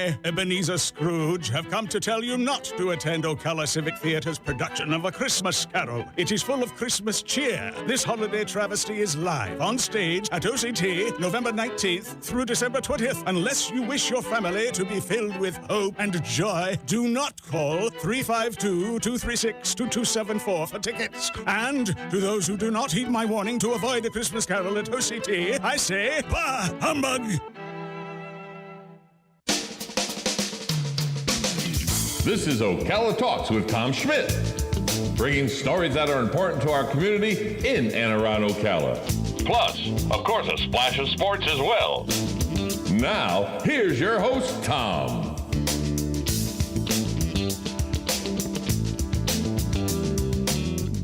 I, Ebenezer Scrooge, have come to tell you not to attend Ocala Civic Theatre's production of A Christmas Carol. It is full of Christmas cheer. This holiday travesty is live on stage at OCT November 19th through December 20th. Unless you wish your family to be filled with hope and joy, do not call 352-236-2274 for tickets. And to those who do not heed my warning to avoid A Christmas Carol at OCT, I say, bah, humbug! This is Ocala Talks with Tom Schmidt, bringing stories that are important to our community in and around Ocala. Plus, of course, a splash of sports as well. Now, here's your host, Tom.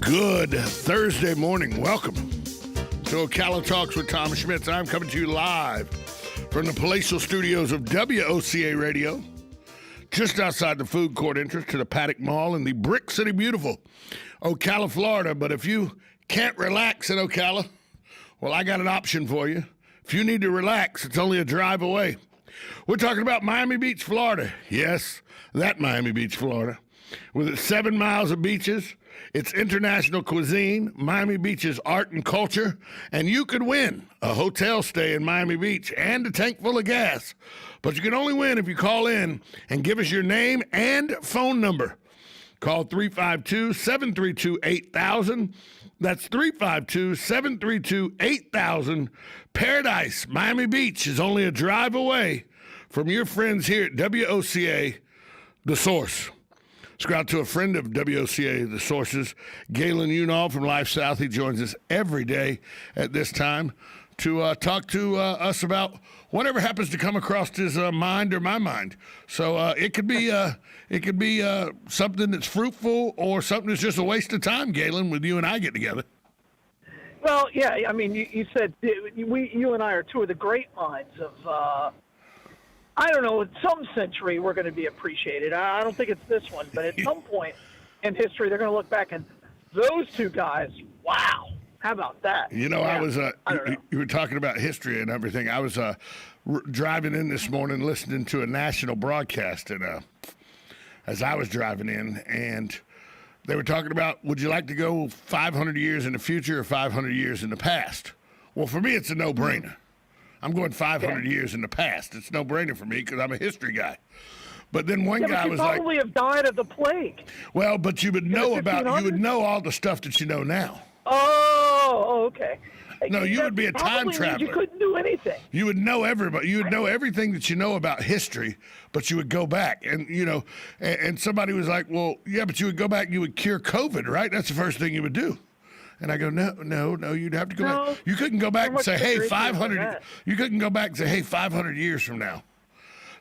Good Thursday morning. Welcome to Ocala Talks with Tom Schmidt. I'm coming to you live from the palatial studios of WOCA Radio, just outside the food court entrance to the Paddock Mall in the Brick City Beautiful, Ocala, Florida. But if you can't relax in Ocala, well, I got an option for you. If you need to relax, it's only a drive away. We're talking about Miami Beach, Florida. Yes, that Miami Beach, Florida. With its 7 miles of beaches, its international cuisine, Miami Beach's art and culture, and you could win a hotel stay in Miami Beach and a tank full of gas. But you can only win if you call in and give us your name and phone number. Call 352-732-8000. That's 352-732-8000. Paradise, Miami Beach is only a drive away from your friends here at WOCA, The Source. Let's go out to a friend of WOCA, The Sources, Galen Unall from Life South. He joins us every day at this time to talk to us about whatever happens to come across his mind or my mind. So it could be something that's fruitful or something that's just a waste of time, Galen, with you and I get together. Well, yeah, I mean, you said you and I are two of the great minds of, I don't know, in some century we're going to be appreciated. I don't think it's this one, but at some point in history they're going to look back and those two guys, wow. How about that? You know, yeah. I was, you were talking about history and everything. I was driving in this morning listening to a national broadcast, and as I was driving in, and they were talking about, would you like to go 500 years in the future or 500 years in the past? Well, for me, it's a no-brainer. I'm going 500 years in the past. It's no-brainer for me because I'm a history guy. But then one guy was like, "You probably have died of the plague." Well, but you would know all the stuff that you know now. Oh, okay. No, you would be a time traveler. You couldn't do anything. You would know everybody. You would know everything that you know about history, but you would go back and and somebody was like, "Well, yeah, but you would go back. And you would cure COVID, right? That's the first thing you would do." And I go, no, you'd have to go back. You couldn't go back and say, hey, 500. You couldn't go back and say, hey, 500 years from now,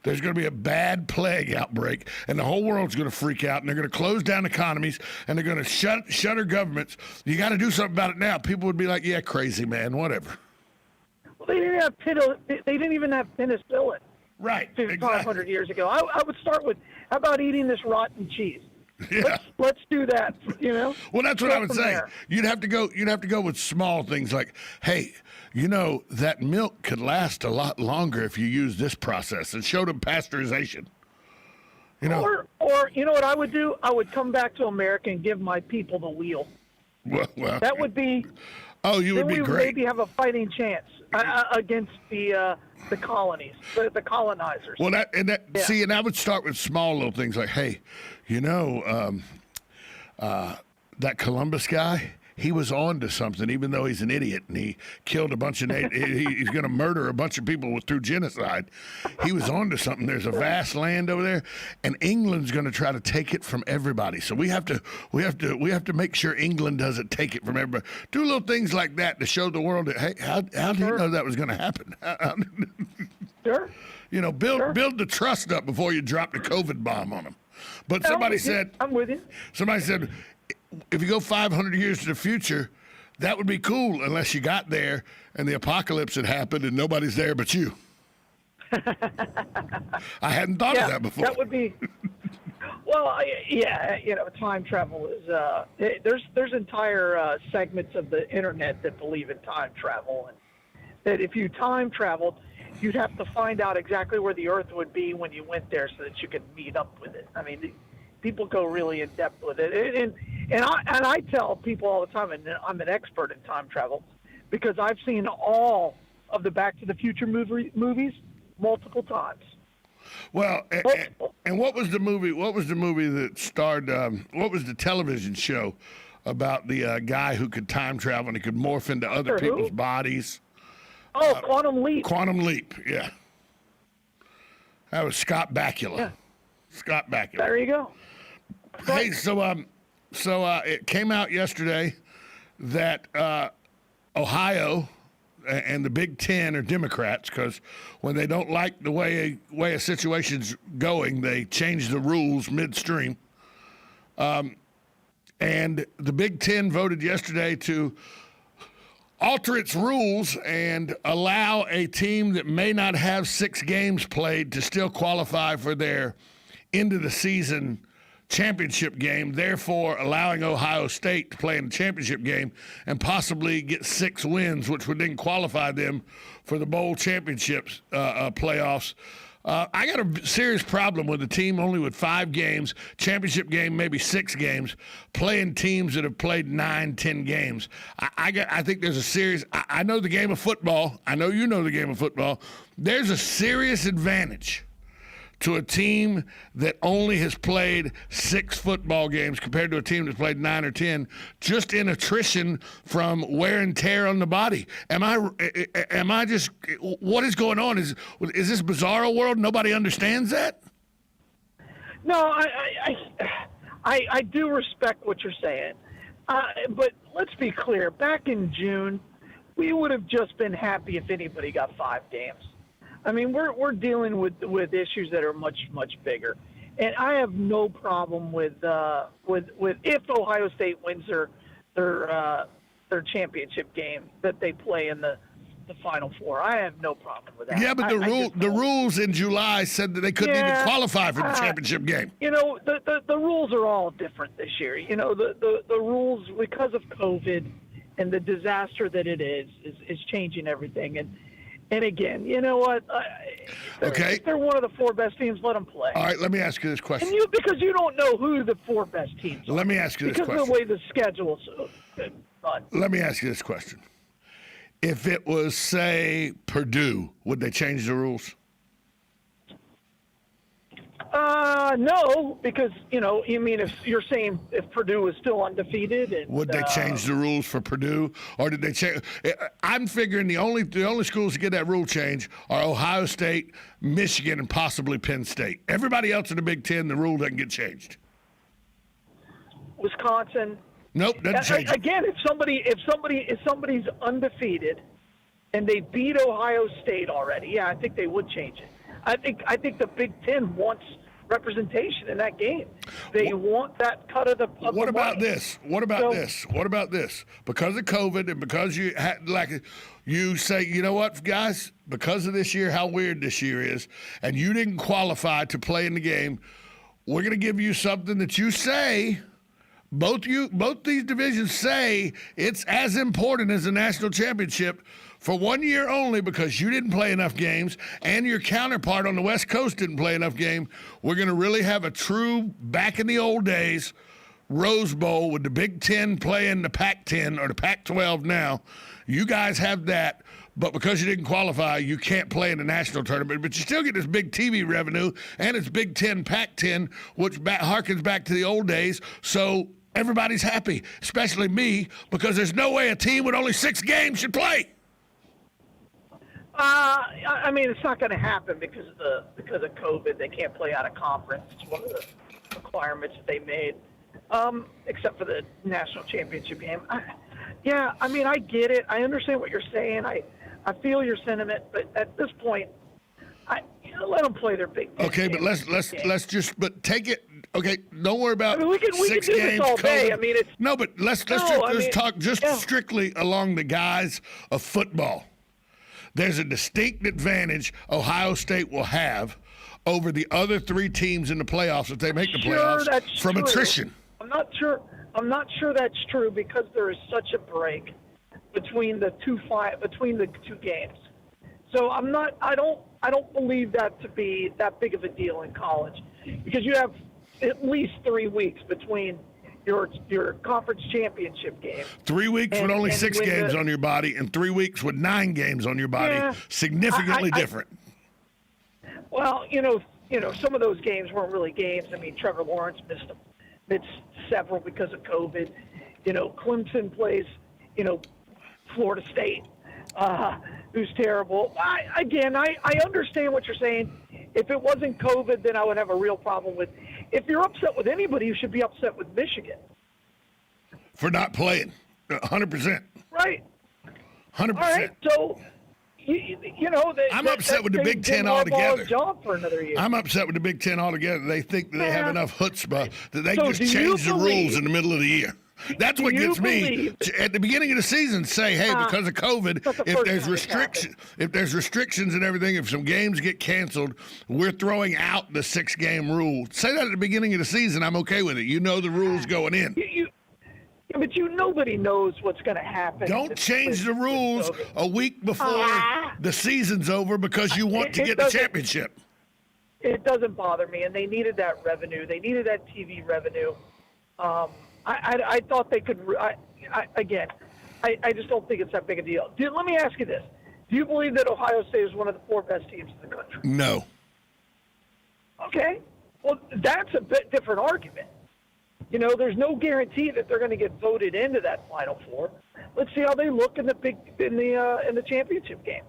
there's going to be a bad plague outbreak, and the whole world's going to freak out, and they're going to close down economies, and they're going to shutter governments. You got to do something about it now. People would be like, yeah, crazy, man, whatever. Well, they didn't even have penicillin. Right. 500 years ago. I would start with, how about eating this rotten cheese? Yeah. Let's do that, Well, that's what I would say. You'd have to go with small things like, hey, that milk could last a lot longer if you use this process, and show them pasteurization. Or you know what I would do? I would come back to America and give my people the wheel. Well, that would be. Oh, you would be great. We would maybe have a fighting chance against the colonies, the colonizers. Well, and I would start with small little things like, hey, that Columbus guy, he was on to something, even though he's an idiot and he killed a bunch of he's going to murder a bunch of people through genocide. He was on to something. There's a vast land over there, and England's going to try to take it from everybody. So we have to make sure England doesn't take it from everybody. Do little things like that to show the world that, hey, how did you know that was going to happen? Sure. Build the trust up before you drop the COVID bomb on them. But somebody said, I'm with you. Somebody said, if you go 500 years to the future, that would be cool unless you got there and the apocalypse had happened and nobody's there but you. I hadn't thought of that before. That would be. Well, time travel is. There's entire segments of the internet that believe in time travel, and that if you time traveled, you'd have to find out exactly where the Earth would be when you went there so that you could meet up with it. I mean, people go really in depth with it, and I tell people all the time, and I'm an expert in time travel because I've seen all of the Back to the Future movies multiple times. Well, and what was the movie? What was the movie that starred? What was the television show about the guy who could time travel and he could morph into other people's bodies? Oh, Quantum Leap. Quantum Leap, yeah. That was Scott Bakula. Yeah. Scott Bakula. There you go. Hey, so it came out yesterday that Ohio and the Big Ten are Democrats because when they don't like the way a situation's going, they change the rules midstream. And the Big Ten voted yesterday to alter its rules and allow a team that may not have 6 games played to still qualify for their end of the season championship game, therefore allowing Ohio State to play in the championship game and possibly get 6 wins, which would then qualify them for the bowl championships playoffs. I got a serious problem with a team only with 5 games, championship game maybe 6 games, playing teams that have played 9, 10 games. I think there's a serious. I know the game of football. I know you know the game of football. There's a serious advantage to a team that only has played 6 football games compared to a team that's played 9 or 10, just in attrition from wear and tear on the body. Am I just, what is going on? Is this bizarro world? Nobody understands that? No, I do respect what you're saying. But let's be clear. Back in June, we would have just been happy if anybody got 5 games. I mean, we're dealing with issues that are much bigger, and I have no problem with if Ohio State wins their championship game that they play in the Final Four. I have no problem with that. Yeah, but the rules in July said that they couldn't even qualify for the championship game. You know, the rules are all different this year. You know, the rules because of COVID and the disaster that it is changing everything. And again, you know what? If they're one of the 4 best teams, let them play. All right, let me ask you this question. Because you don't know who the 4 best teams are. Let me ask you this question. Because of the way the schedule's run. Let me ask you this question. If it was, say, Purdue, would they change the rules? No, because, you mean if you're saying if Purdue is still undefeated. Would they change the rules for Purdue? Or did they change? I'm figuring the only schools to get that rule change are Ohio State, Michigan, and possibly Penn State. Everybody else in the Big Ten, the rule doesn't get changed. Wisconsin. Nope, doesn't change. Again, if somebody's undefeated and they beat Ohio State already, I think they would change it. I think the Big Ten wants representation in that game. They want that cut of the What about money. this? What about this? What about this? Because of COVID and because you had you say, you know what, guys, because of this year, how weird this year is, and you didn't qualify to play in the game, we're going to give you something that you say. Both these divisions say it's as important as the national championship for 1 year only because you didn't play enough games and your counterpart on the West Coast didn't play enough game. We're going to really have a true back in the old days Rose Bowl with the Big Ten playing the Pac-10 or the Pac-12 now. You guys have that, but because you didn't qualify, you can't play in the national tournament. But you still get this big TV revenue and it's Big Ten, Pac-10, which harkens back to the old days. So everybody's happy, especially me, because there's no way a team with only 6 games should play. I mean, it's not going to happen because of COVID. They can't play out of conference. It's one of the requirements that they made, except for the national championship game. I mean, I get it. I understand what you're saying. I feel your sentiment, but at this point, let them play their big. Okay, but let's just take it. Okay, don't worry about. I mean, we can do games, this all day. COVID. I mean, it's no, but let's talk strictly along the guise of football. There's a distinct advantage Ohio State will have over the other 3 teams in the playoffs if they make the playoffs from attrition. I'm not sure that's true because there is such a break between the two games. So I don't believe that to be that big of a deal in college, because you have at least 3 weeks between your conference championship game. 3 weeks with only 6 games on your body, and 3 weeks with 9 games on your body. Yeah, significantly different. Well, some of those games weren't really games. I mean, Trevor Lawrence missed several because of COVID. Clemson plays, Florida State, who's terrible. I understand what you're saying. If it wasn't COVID, then I would have a real problem with. If you're upset with anybody, you should be upset with Michigan for not playing. 100%. Right. 100%. All right. So, I'm upset with the Big Ten altogether. Job for another year. I'm upset with the Big Ten altogether. They think that they have enough chutzpah that they So just change the rules in the middle of the year. That's what gets me. At the beginning of the season, say, hey, because of COVID, if there's restrictions and everything, if some games get canceled, we're throwing out the 6-game rule. Say that at the beginning of the season, I'm okay with it. You know the rules going in. But nobody knows what's going to happen. Don't change the rules a week before the season's over because you want to get the championship. It doesn't bother me, and they needed that revenue. They needed that TV revenue. I thought they could. I just don't think it's that big a deal. Let me ask you this: do you believe that Ohio State is one of the 4 best teams in the country? No. Okay. Well, that's a bit different argument. There's no guarantee that they're going to get voted into that Final Four. Let's see how they look in the championship game.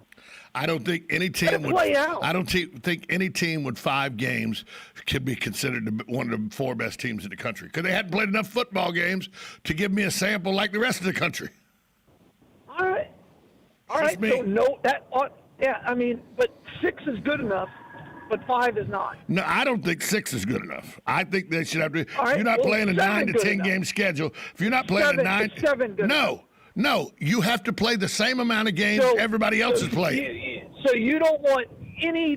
I don't think any team I don't think any team with 5 games could be considered one of the 4 best teams in the country because they hadn't played enough football games to give me a sample like the rest of the country. All right. So but 6 is good enough, but 5 is not. No, I don't think 6 is good enough. I think they should have to. All right, if you're not playing a 9 to 10 game schedule, if you're not playing 7 good enough. No, you have to play the same amount of games everybody else is playing. So you don't want any.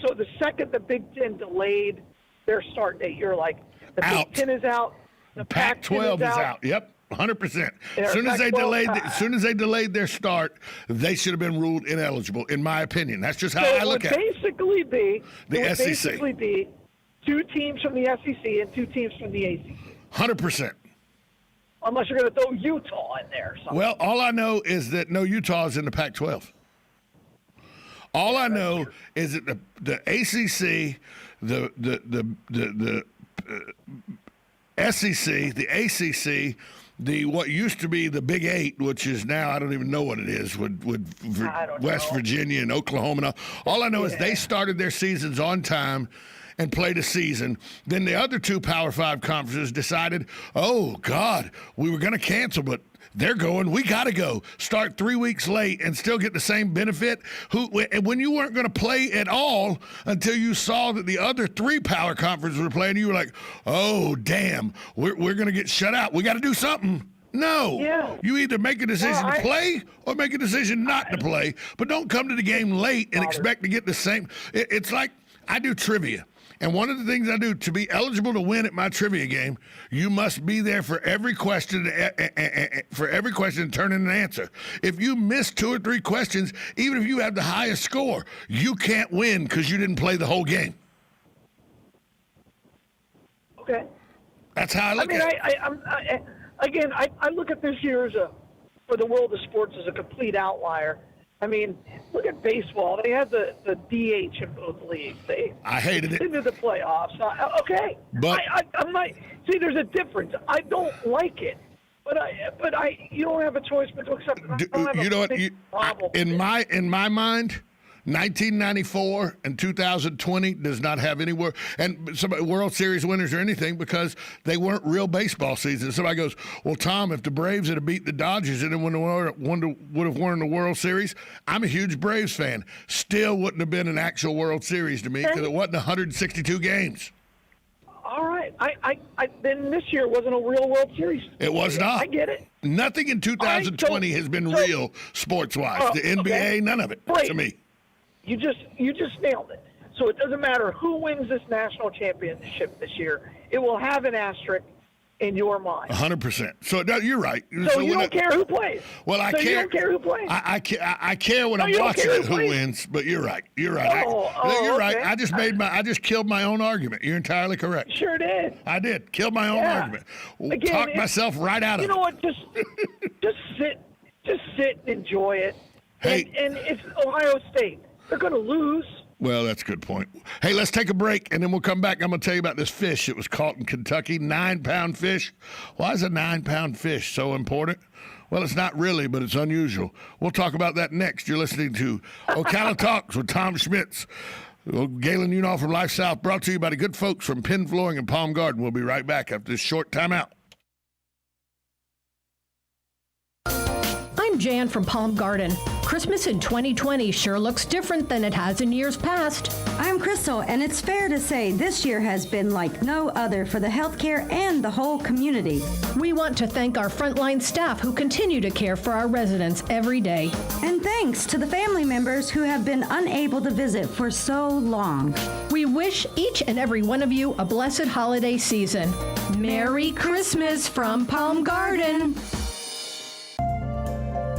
So the second the Big Ten delayed their start date, you're like, the Big Ten is out. The Pac-12 is out. Yep, 100%. As soon as they delayed their start, they should have been ruled ineligible, in my opinion. That's just how I look at it. Basically, the SEC. Basically, be 2 teams from the SEC and 2 teams from the ACC. 100%. Unless you're going to throw Utah in there or something. Well, all I know is that no Utah is in the Pac-12. All I know is that the ACC, the SEC, the ACC, the what used to be the Big 8, which is now I don't even know what it is with West Virginia and Oklahoma. All I know is they started their seasons on time and played a season. Then the other 2 Power 5 conferences decided, oh, God, we were going to cancel, but they're going, we got to go. Start 3 weeks late and still get the same benefit. When you weren't going to play at all until you saw that the other 3 power conferences were playing, you were like, oh, damn, we're going to get shut out. We got to do something. No. Yeah. You either make a decision to play or make a decision not to play, but don't come to the game late and expect to get the same. It's like I do trivia. And one of the things I do to be eligible to win at my trivia game, you must be there for every question and turn in an answer. If you miss 2 or 3 questions, even if you have the highest score, you can't win because you didn't play the whole game. Okay. That's how I look at it. I look at this year for the world of sports as a complete outlier. I mean, look at baseball. They had the DH in both leagues. I hated it. Into the playoffs. Okay. But I'm not. See, there's a difference. I don't like it, but you don't have a choice but to accept it. In my mind, 1994 and 2020 does not have any World Series winners or anything because they weren't real baseball seasons. Somebody goes, well, Tom, if the Braves had beat the Dodgers and would have won the World Series, I'm a huge Braves fan. Still wouldn't have been an actual World Series to me because it wasn't 162 games. All right. Then this year wasn't a real World Series. It was not. I get it. Nothing in 2020 has been real sports-wise. The NBA, none of it to me. You just nailed it. So it doesn't matter who wins this national championship this year. It will have an asterisk in your mind. 100%. So you're right. So you don't care who plays. Well, I care. You don't care who plays. I care when I'm watching it who wins. But you're right. You're right. You're right. I just killed my own argument. You're entirely correct. Sure did. I did. Killed my own argument. Again, talked myself right out of it. You know what? Just sit and enjoy it. Hey. And it's Ohio State. They're going to lose. Well, that's a good point. Hey, let's take a break, and then we'll come back. I'm going to tell you about this fish that was caught in Kentucky, 9-pound fish. Why is a 9-pound fish so important? Well, it's not really, but it's unusual. We'll talk about that next. You're listening to Ocala Talks with Tom Schmitz. Galen Unall from Life South, brought to you by the good folks from Penn Flooring and Palm Garden. We'll be right back after this short timeout. I'm Jan from Palm Garden. Christmas in 2020 sure looks different than it has in years past. I'm Crystal, and it's fair to say this year has been like no other for the healthcare and the whole community. We want to thank our frontline staff who continue to care for our residents every day. And thanks to the family members who have been unable to visit for so long. We wish each and every one of you a blessed holiday season. Merry Christmas from Palm Garden.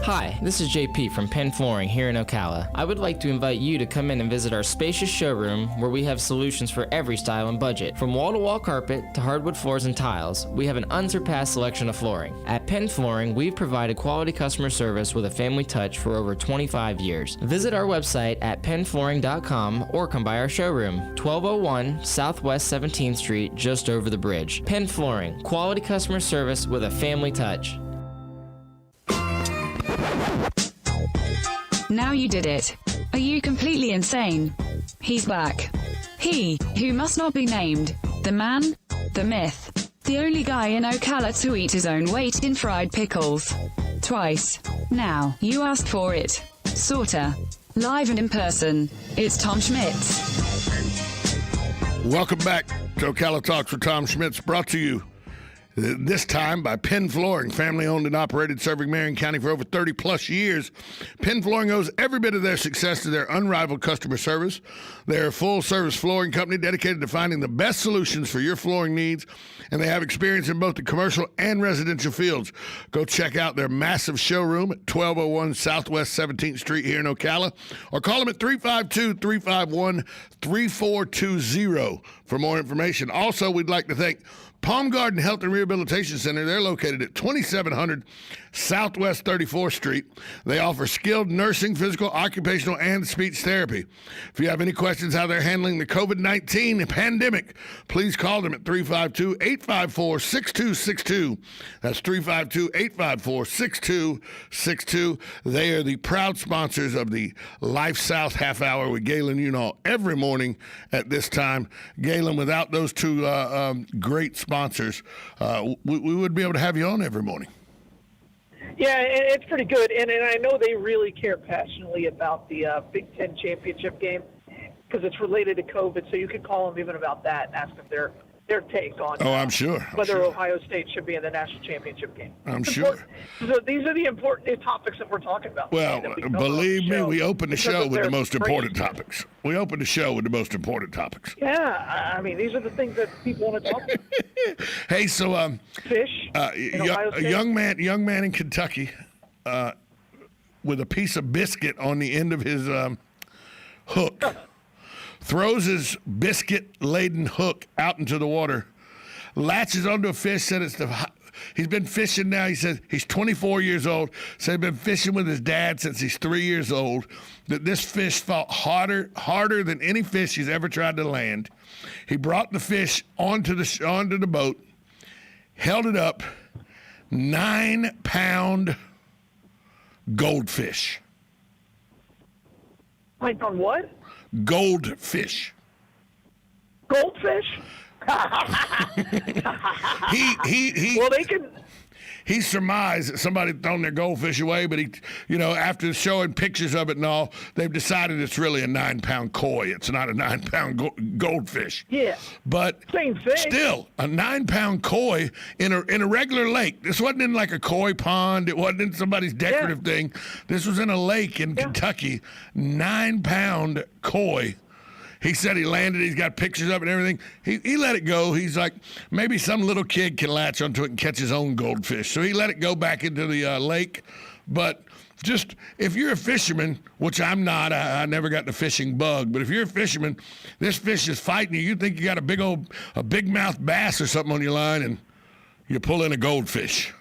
Hi, this is JP from Penn Flooring here in Ocala. I would like to invite you to come in and visit our spacious showroom where we have solutions for every style and budget. From wall-to-wall carpet to hardwood floors and tiles, we have an unsurpassed selection of flooring. At Penn Flooring, we've provided quality customer service with a family touch for over 25 years. Visit our website at pennflooring.com or come by our showroom, 1201 Southwest 17th Street, just over the bridge. Penn Flooring, quality customer service with a family touch. Now you did it. Are you completely insane? He's back. He, who must not be named, the man, the myth, the only guy in Ocala to eat his own weight in fried pickles. Twice. Now, you asked for it. Sorta. Live and in person. It's Tom Schmitz. Welcome back to Ocala Talks with Tom Schmitz, brought to you this time by Penn Flooring, family-owned and operated, serving Marion County for over 30-plus years. Penn Flooring owes every bit of their success to their unrivaled customer service. They're a full-service flooring company dedicated to finding the best solutions for your flooring needs, and they have experience in both the commercial and residential fields. Go check out their massive showroom at 1201 Southwest 17th Street here in Ocala, or call them at 352-351-3420 for more information. Also, we'd like to thank Palm Garden Health and Rehabilitation Center. They're located at 2700 Southwest 34th Street. They offer skilled nursing, physical, occupational, and speech therapy. If you have any questions how they're handling the COVID-19 pandemic, please call them at 352-854-6262. That's 352-854-6262. They are the proud sponsors of the Life South Half Hour with Galen Unall every morning at this time. Galen, without those two great sponsors, we would be able to have you on every morning. Yeah, it's pretty good, and I know they really care passionately about the Big Ten championship game because it's related to COVID. So you could call them even about that and ask them their take on. I'm sure. Whether Ohio State should be in the national championship game. I'm sure. So these are the important topics that we're talking about. Well, believe me, we open the show with the most important topics. We open the show with the most important topics. Yeah, I mean, these are the things that people want to talk about. Hey, so fish. A young man in Kentucky with a piece of biscuit on the end of his hook. Throws his biscuit-laden hook out into the water, latches onto a fish, said he's been fishing now. He says he's 24 years old, said he's been fishing with his dad since he's 3 years old, that this fish fought harder than any fish he's ever tried to land. He brought the fish onto the boat, held it up, 9-pound goldfish. Like on what? Goldfish. Goldfish? Well, they can. He surmised that somebody thrown their goldfish away, but after showing pictures of it and all, they've decided it's really a 9-pound koi. It's not a 9-pound goldfish. Yeah. But same thing. Still, a 9-pound koi in a regular lake. This wasn't in like a koi pond. It wasn't in somebody's decorative thing. This was in a lake in Kentucky. 9-pound koi. He said he landed. He's got pictures of it and everything. He let it go. He's like, maybe some little kid can latch onto it and catch his own goldfish. So he let it go back into the lake. But just if you're a fisherman, which I'm not, I never got the fishing bug. But if you're a fisherman, this fish is fighting you. You think you got a big mouth bass or something on your line, and you pull in a goldfish.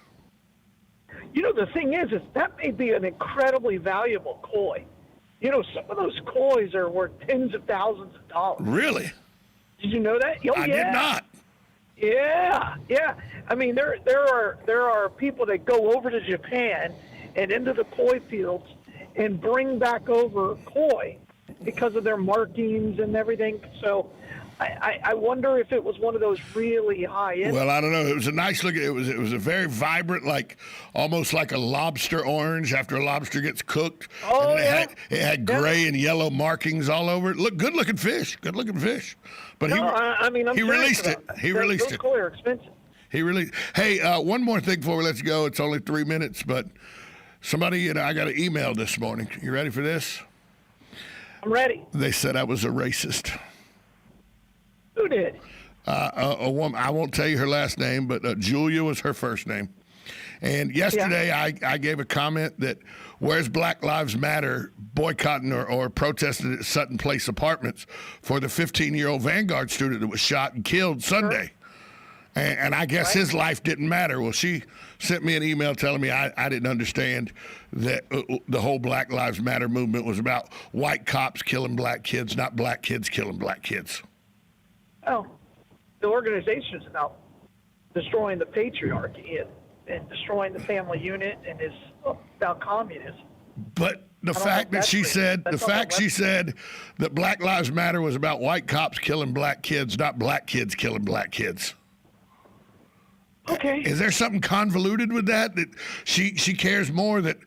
You know, the thing is that may be an incredibly valuable koi. You know, some of those kois are worth tens of thousands of dollars. Really? Did you know that? Oh, I did not. Yeah. I mean, there are people that go over to Japan and into the koi fields and bring back over koi because of their markings and everything. So I wonder if it was one of those really high-end. Well, I don't know. It was a nice look. It was a very vibrant, like almost like a lobster orange after a lobster gets cooked. Oh, and yeah. It had gray and yellow markings all over it. Look, good-looking fish. Good-looking fish. But I'm he released it. He released those it. koi are expensive. He released. Hey, one more thing before we let you go. It's only 3 minutes, but somebody, I got an email this morning. You ready for this? I'm ready. They said I was a racist. Who did? A woman. I won't tell you her last name, but Julia was her first name. And yesterday I gave a comment that where's Black Lives Matter boycotting or protesting at Sutton Place Apartments for the 15-year-old Vanguard student that was shot and killed Sunday. Sure. And I guess his life didn't matter. Well, she sent me an email telling me I didn't understand that the whole Black Lives Matter movement was about white cops killing black kids, not black kids killing black kids. Oh, the organization is about destroying the patriarchy and destroying the family unit, and is about communism. But the fact that she said that Black Lives Matter was about white cops killing black kids, not black kids killing black kids. Okay. Is there something convoluted with that she cares more that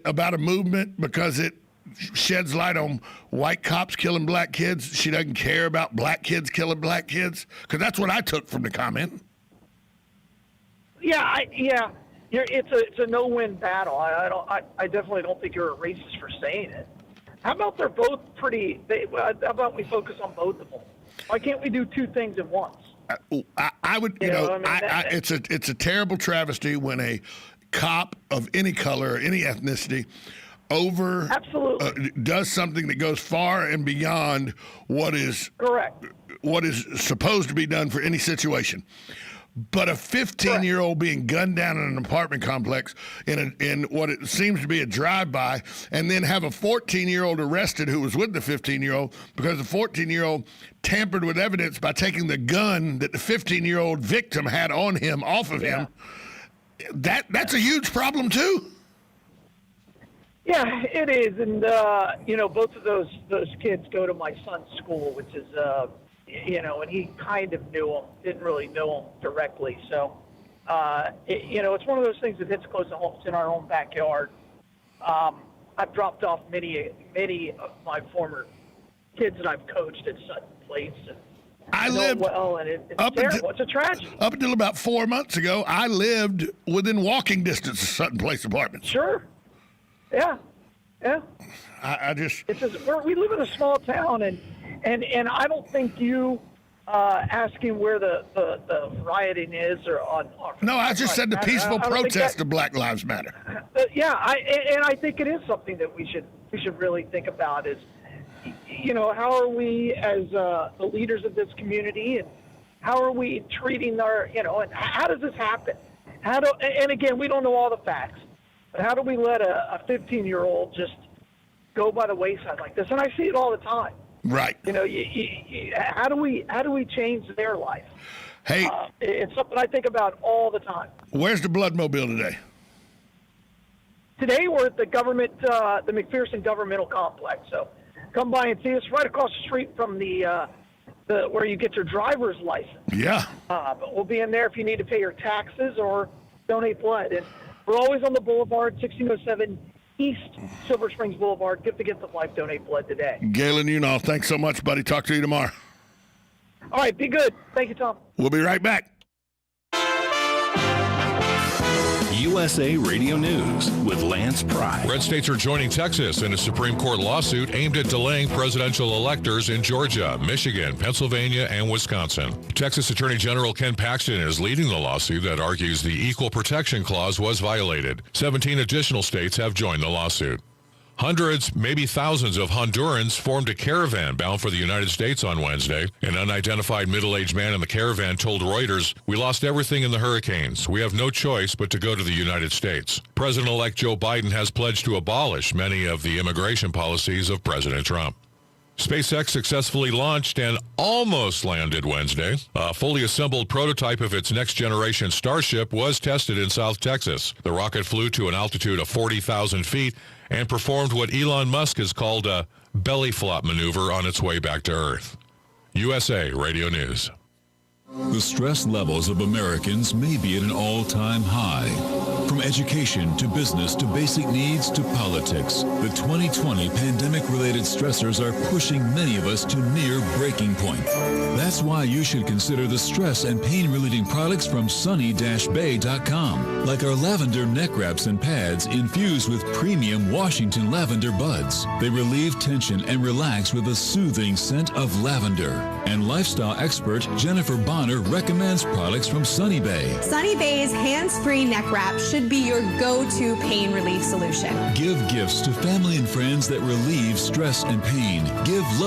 about a movement because it sheds light on white cops killing black kids? She doesn't care about black kids killing black kids? Because that's what I took from the comment. Yeah, it's a no-win battle. I definitely don't think you're a racist for saying it. How about they're both pretty? How about we focus on both of them? Why can't we do two things at once? I would, it's a terrible travesty when a cop of any color or any ethnicity does something that goes far and beyond what is correct, what is supposed to be done for any situation. But a 15-year-old being gunned down in an apartment complex in what it seems to be a drive-by, and then have a 14-year-old arrested who was with the 15-year-old because the 14-year-old tampered with evidence by taking the gun that the 15-year-old victim had on him off of him. That's a huge problem too. Yeah, it is, and both of those kids go to my son's school, which is and he kind of knew him, didn't really know him directly. So, it's one of those things that hits close to home. It's in our own backyard. I've dropped off many of my former kids that I've coached at Sutton Place. And I lived well, and it's terrible. It's a tragedy. Up until about 4 months ago, I lived within walking distance of Sutton Place Apartments. Sure. Yeah. I just we live in a small town, and I don't think you asking where the rioting is or on. No, I just said the peaceful protest of Black Lives Matter. I think it is something that we should really think about. Is how are we as the leaders of this community, and how are we treating our and how does this happen? And again, we don't know all the facts, but how do we let a 15-year-old just go by the wayside like this? And I see it all the time. Right. How do we change their life? Hey, it's something I think about all the time. Where's the Bloodmobile today? Today we're at the the McPherson Governmental Complex. So come by and see us right across the street from the where you get your driver's license. Yeah. But we'll be in there if you need to pay your taxes or donate blood. And we're always on the boulevard, 1607 East Silver Springs Boulevard. Give the gift of life. Donate blood today. Galen Unall, thanks so much, buddy. Talk to you tomorrow. All right, be good. Thank you, Tom. We'll be right back. USA Radio News with Lance Pry. Red states are joining Texas in a Supreme Court lawsuit aimed at delaying presidential electors in Georgia, Michigan, Pennsylvania, and Wisconsin. Texas Attorney General Ken Paxton is leading the lawsuit that argues the Equal Protection Clause was violated. 17 additional states have joined the lawsuit. Hundreds, maybe thousands of Hondurans formed a caravan bound for the United States on Wednesday. An unidentified middle-aged man in the caravan told Reuters, "We lost everything in the hurricanes. We have no choice but to go to the United States." President-elect Joe Biden has pledged to abolish many of the immigration policies of President Trump. SpaceX successfully launched and almost landed Wednesday. A fully assembled prototype of its next-generation Starship was tested in South Texas. The rocket flew to an altitude of 40,000 feet and performed what Elon Musk has called a belly flop maneuver on its way back to Earth. USA Radio News. The stress levels of Americans may be at an all-time high. From education to business to basic needs to politics, the 2020 pandemic-related stressors are pushing many of us to near breaking point. That's why you should consider the stress and pain-relieving products from sunny-bay.com, like our lavender neck wraps and pads infused with premium Washington lavender buds. They relieve tension and relax with a soothing scent of lavender. And lifestyle expert Jennifer Bonner recommends products from Sunny Bay. Sunny Bay's hands-free neck wrap should be your go-to pain relief solution. Give gifts to family and friends that relieve stress and pain. Give love